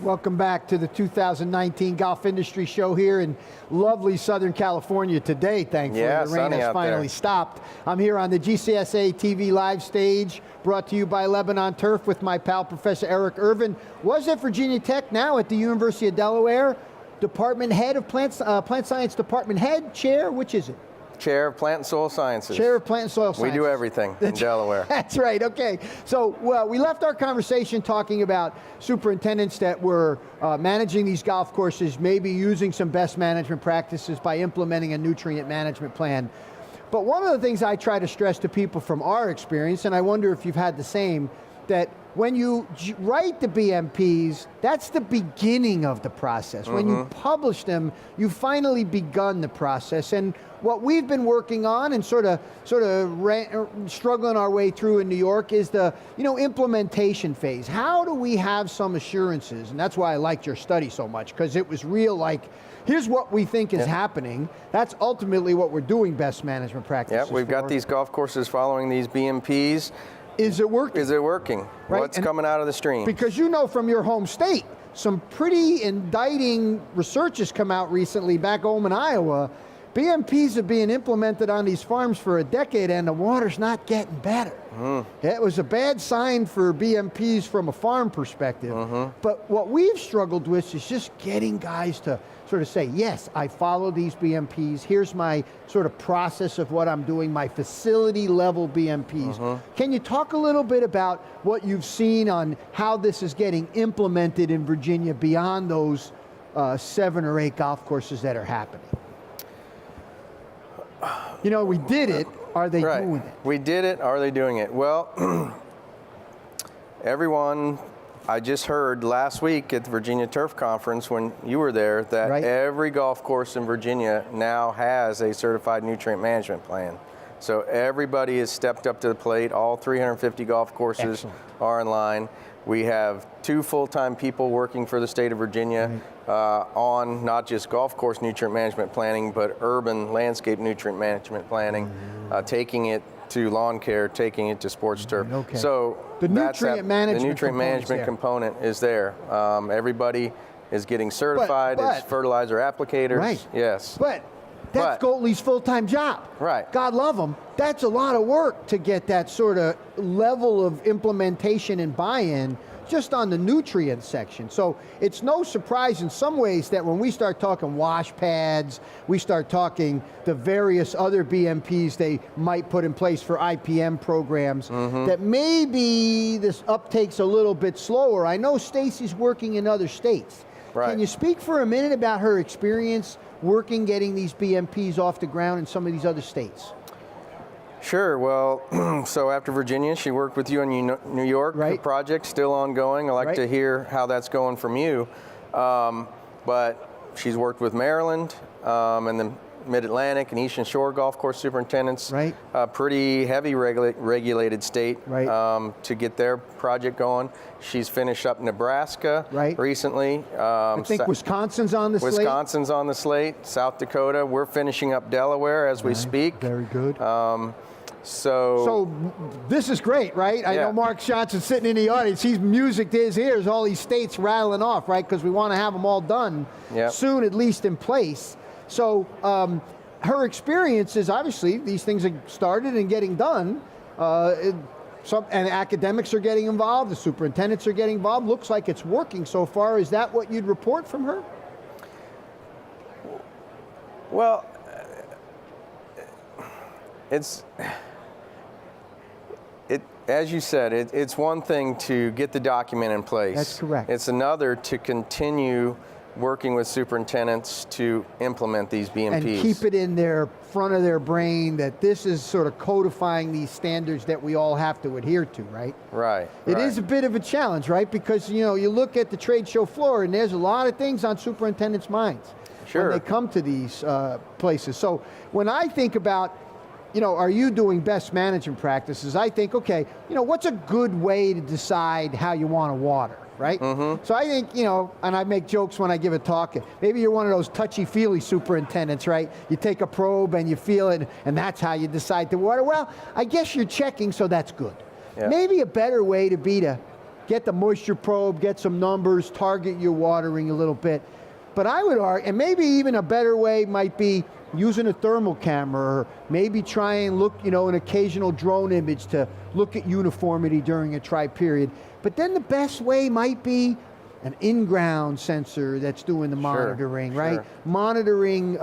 Welcome back to the 2019 Golf Industry Show here in lovely Southern California today, thankfully. Yeah, the rain has finally stopped. I'm here on the GCSAA TV live stage, brought to you by Lebanon Turf with my pal, Professor Eric Irvin. Was at Virginia Tech, now at the University of Delaware. Department head of Plant Science Department head, chair, which is it? Chair of Plant and Soil Sciences. Chair of Plant and Soil Sciences. We do everything in Delaware. That's right, okay. So we left our conversation talking about superintendents that were managing these golf courses, maybe using some best management practices by implementing a nutrient management plan. But one of the things I try to stress to people from our experience, and I wonder if you've had the same, that when you write the BMPs, that's the beginning of the process. When you publish them, you've finally begun the process. And what we've been working on and sort of struggling our way through in New York is the implementation phase. How do we have some assurances? And that's why I liked your study so much, because it was real, like, here's what we think is happening. That's ultimately what we're doing best management practices Yeah, we've got these golf courses following these BMPs. Is it working? Is it working? Right? What's coming out of the stream? Because you know from your home state, some pretty indicting research has come out recently back home in Iowa. BMPs are being implemented on these farms for a decade and the water's not getting better. It was a bad sign for BMPs from a farm perspective. But what we've struggled with is just getting guys to sort of say, yes, I follow these BMPs. Here's my sort of process of what I'm doing, my facility level BMPs. Can you talk a little bit about what you've seen on how this is getting implemented in Virginia beyond those 7 or 8 golf courses that are happening? We did it. Are they doing it? We did it. Are they doing it? Well, everyone, I just heard last week at the Virginia Turf Conference when you were there that every golf course in Virginia now has a certified nutrient management plan. So everybody has stepped up to the plate. All 350 golf courses are in line. We have 2 full-time people working for the state of Virginia on not just golf course nutrient management planning, but urban landscape nutrient management planning, taking it to lawn care, taking it to sports turf. So the nutrient management component is there. Everybody is getting certified as fertilizer applicators. Yes. But that's Goatley's full-time job. God love him. That's a lot of work to get that sort of level of implementation and buy-in just on the nutrient section. So it's no surprise in some ways that when we start talking wash pads, we start talking the various other BMPs they might put in place for IPM programs, that maybe this uptake's a little bit slower. I know Stacy's working in other states. Can you speak for a minute about her experience working, getting these BMPs off the ground in some of these other states? Sure. Well, so after Virginia, she worked with you in New York. The project's still ongoing. I'd like to hear how that's going from you. But she's worked with Maryland and the Mid-Atlantic and Eastern Shore golf course superintendents. A pretty heavy regulated state to get their project going. She's finished up Nebraska recently. I think Wisconsin's on the slate. Wisconsin's on the slate. South Dakota. We're finishing up Delaware as we speak. Very good. So this is great, right? I know Mark Johnson sitting in the audience. He's music to his ears, all these states rattling off, right? Because we want to have them all done soon, at least in place. So her experience is obviously these things are started and getting done. And academics are getting involved. The superintendents are getting involved. Looks like it's working so far. Is that what you'd report from her? Well, as you said, it's one thing to get the document in place. That's correct. It's another to continue working with superintendents to implement these BMPs. And keep it in their front of their brain that this is sort of codifying these standards that we all have to adhere to, right? It is a bit of a challenge, right? Because, you look at the trade show floor and there's a lot of things on superintendents' minds when they come to these places. So when I think about, are you doing best management practices? I think, okay, what's a good way to decide how you want to water, right? So I think, and I make jokes when I give a talk, maybe you're one of those touchy-feely superintendents, right? You take a probe and you feel it, and that's how you decide to water. Well, I guess you're checking, so that's good. Maybe a better way to be to get the moisture probe, get some numbers, target your watering a little bit. But I would argue, and maybe even a better way might be using a thermal camera, or maybe try and look, an occasional drone image to look at uniformity during a tri-period. But then the best way might be an in-ground sensor that's doing the monitoring, right? Sure. Monitoring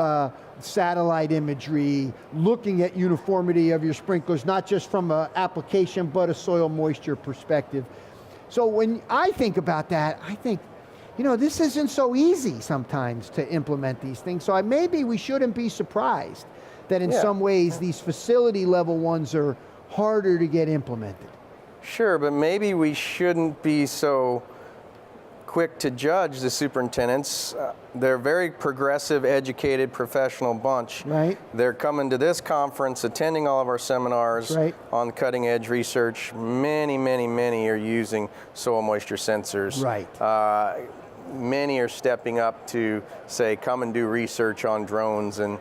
satellite imagery, looking at uniformity of your sprinklers, not just from an application, but a soil moisture perspective. So when I think about that, I think, this isn't so easy sometimes to implement these things. So maybe we shouldn't be surprised that in some ways these facility level ones are harder to get implemented. Sure, but maybe we shouldn't be so quick to judge the superintendents. They're a very progressive, educated, professional bunch. Right. They're coming to this conference, attending all of our seminars on cutting edge research. Many, many, many are using soil moisture sensors. Right. Many are stepping up to say, come and do research on drones and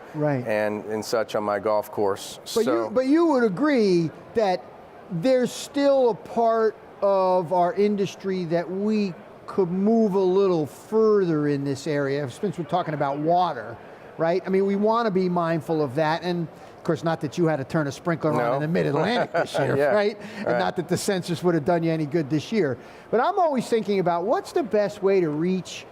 such on my golf course. But you would agree that there's still a part of our industry that we could move a little further in this area, since we're talking about water, right? I mean, we want to be mindful of that, and of course, not that you had to turn a sprinkler on in the Mid-Atlantic this year, right? And not that the census would have done you any good this year. But I'm always thinking about what's the best way to reach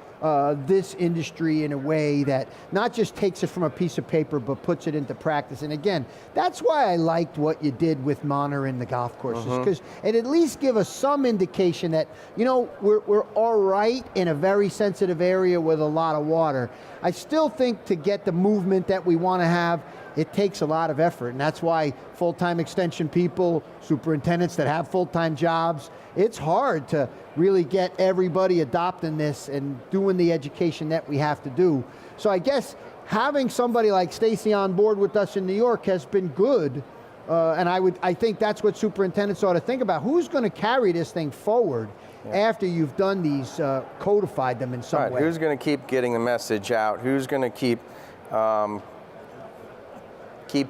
this industry in a way that not just takes it from a piece of paper, but puts it into practice. And again, that's why I liked what you did with monitoring the golf courses, because it at least give us some indication that, we're all right in a very sensitive area with a lot of water. I still think to get the movement that we want to have, it takes a lot of effort, and that's why full-time extension people, superintendents that have full-time jobs, it's hard to really get everybody adopting this and doing the education that we have to do. So I guess having somebody like Stacy on board with us in New York has been good, and I think that's what superintendents ought to think about. Who's going to carry this thing forward after you've done these, codified them in some way? Who's going to keep getting the message out? Who's going to keep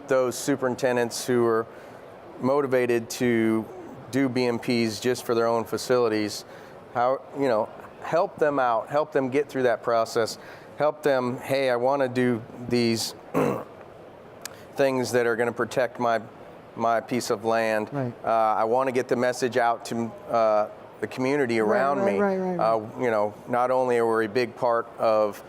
those superintendents who are motivated to do BMPs just for their own facilities, help them out, help them get through that process, help them, hey, I want to do these things that are going to protect my piece of land. Right. I want to get the message out to the community around me. Right. Not only are we a big part of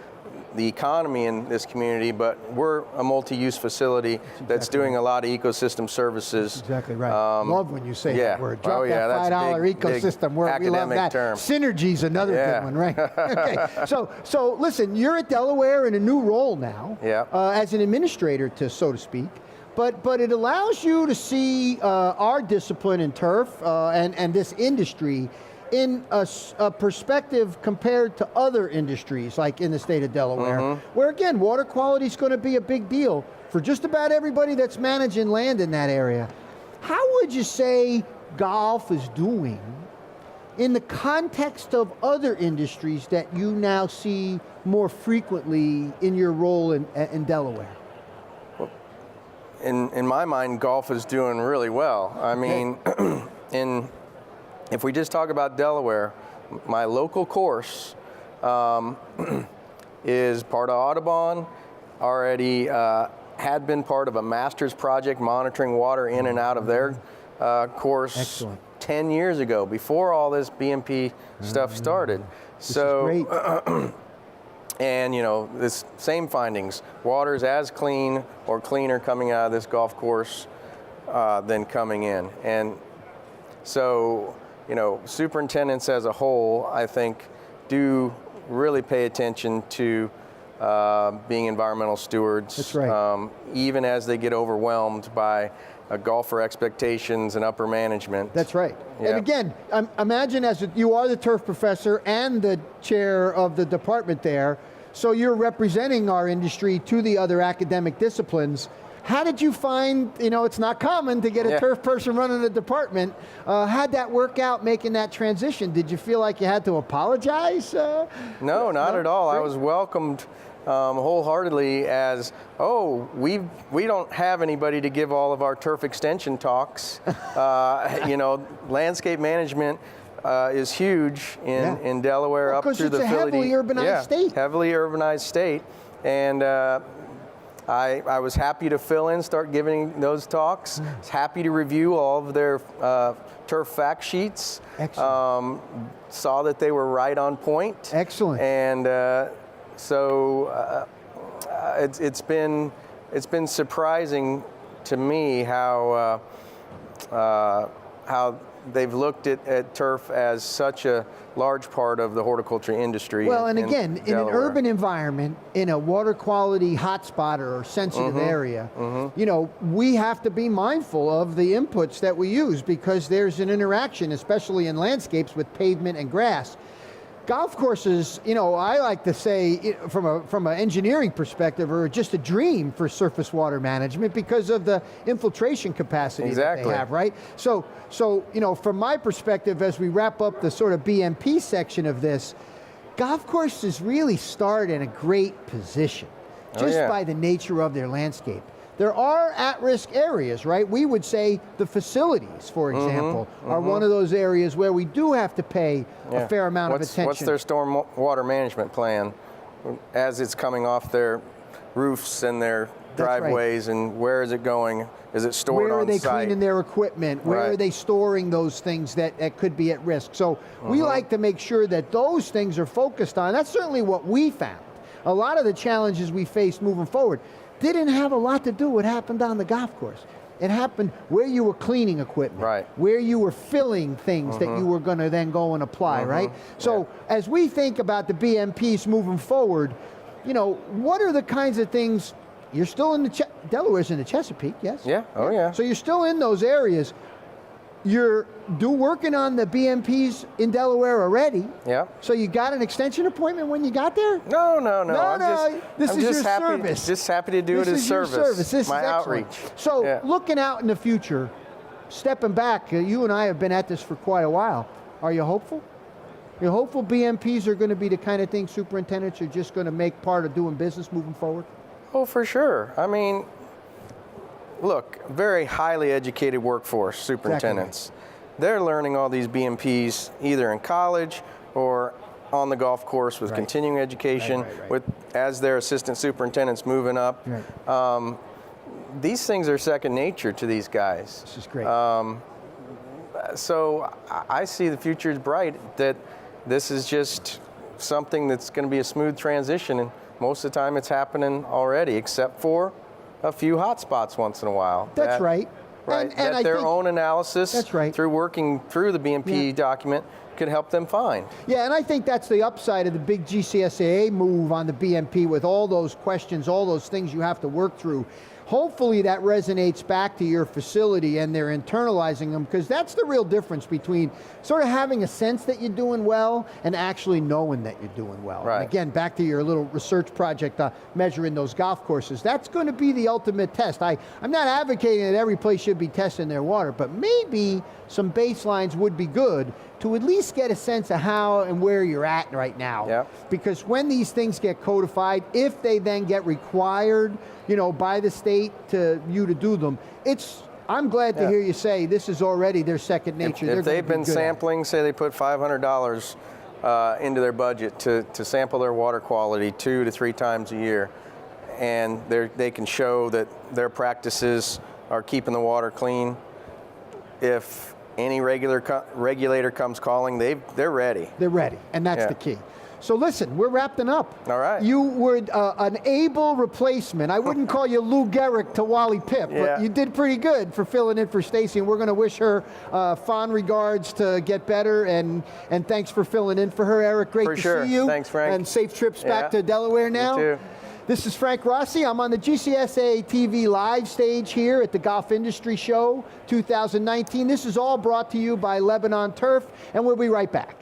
the economy in this community, but we're a multi-use facility that's doing a lot of ecosystem services. That's exactly right. Love when you say that word. Drop that $5 ecosystem word. We love that. Term. Synergy's another good one, right? Okay. So listen, you're at Delaware in a new role now, as an administrator, so to speak. But it allows you to see our discipline in turf and this industry in a perspective compared to other industries, like in the state of Delaware, where again, water quality is going to be a big deal for just about everybody that's managing land in that area. How would you say golf is doing in the context of other industries that you now see more frequently in your role in Delaware? Well, in my mind, golf is doing really well. I mean, if we just talk about Delaware, my local course is part of Audubon, already had been part of a master's project monitoring water in and out of their course 10 years ago, before all this BMP stuff started. So, this is great. And this same findings, water's as clean or cleaner coming out of this golf course than coming in. And so, superintendents as a whole, I think, do really pay attention to being environmental stewards. That's right. Even as they get overwhelmed by golfer expectations and upper management. That's right. And again, imagine you are the turf professor and the chair of the department there, so you're representing our industry to the other academic disciplines. How did you find, it's not common to get a turf person running a department. How'd that work out making that transition? Did you feel like you had to apologize? No, not at all. I was welcomed wholeheartedly as, we don't have anybody to give all of our turf extension talks. Landscape management is huge in Delaware, up through the Philly. Because it's a heavily urbanized state. Heavily urbanized state, and I was happy to fill in, start giving those talks. I was happy to review all of their turf fact sheets. Excellent. Saw that they were right on point. Excellent. And so it's been surprising to me how they've looked at turf as such a large part of the horticulture industry. Well, and again, in an urban environment, in a water quality hotspot or sensitive area, you know, we have to be mindful of the inputs that we use, because there's an interaction, especially in landscapes with pavement and grass. Golf courses, you know, I like to say from an engineering perspective, are just a dream for surface water management because of the infiltration capacity that they have, right? So, you know, from my perspective, as we wrap up the sort of BMP section of this, golf courses really start in a great position, just by the nature of their landscape. There are at-risk areas, right? We would say the facilities, for example, are one of those areas where we do have to pay a fair amount of attention. What's their storm water management plan as it's coming off their roofs and their driveways, and where is it going? Is it stored on site? Where are they cleaning their equipment? Where are they storing those things that could be at risk? So we like to make sure that those things are focused on. That's certainly what we found. A lot of the challenges we faced moving forward didn't have a lot to do with what happened on the golf course. It happened where you were cleaning equipment, where you were filling things that you were going to then go and apply, right? So as we think about the BMPs moving forward, you know, what are the kinds of things? You're still in the Delaware's in the Chesapeake, yes? Yeah. Oh yeah. So you're still in those areas. You're working on the BMPs in Delaware already. Yeah. So you got an extension appointment when you got there? No. This is your service. Just happy to do it as service. This is my outreach. So looking out in the future, stepping back, you and I have been at this for quite a while. Are you hopeful? You're hopeful BMPs are going to be the kind of thing superintendents are just going to make part of doing business moving forward? Oh, for sure. I mean, look, very highly educated workforce, superintendents. Exactly. They're learning all these BMPs either in college or on the golf course with continuing education, with as their assistant superintendents moving up. These things are second nature to these guys. This is great. So I see the future is bright, that this is just something that's going to be a smooth transition, and most of the time it's happening already, except for a few hot spots once in a while. That's right. Right, and that their own analysis through working through the BMP document could help them find. Yeah, and I think that's the upside of the big GCSAA move on the BMP, with all those questions, all those things you have to work through. Hopefully that resonates back to your facility and they're internalizing them, because that's the real difference between sort of having a sense that you're doing well and actually knowing that you're doing well. Right. And again, back to your little research project measuring those golf courses. That's going to be the ultimate test. I'm not advocating that every place should be testing their water, but maybe some baselines would be good to at least get a sense of how and where you're at right now. Yep. Because when these things get codified, if they then get required, you know, by the state to do them, I'm glad to hear you say this is already their second nature. If they've been sampling, say they put $500 into their budget to sample their water quality 2 to 3 times a year, and they can show that their practices are keeping the water clean, if any regulator comes calling, they're ready. They're ready, and that's the key. So listen, we're wrapping up. All right. You were an able replacement. I wouldn't call you Lou Gehrig to Wally Pipp, but you did pretty good for filling in for Stacy, and we're going to wish her fond regards to get better, and thanks for filling in for her, Eric. Great to see you. Thanks, Frank. And safe trips back to Delaware now. You too. This is Frank Rossi. I'm on the GCSAA TV live stage here at the Golf Industry Show 2019. This is all brought to you by Lebanon Turf, and we'll be right back.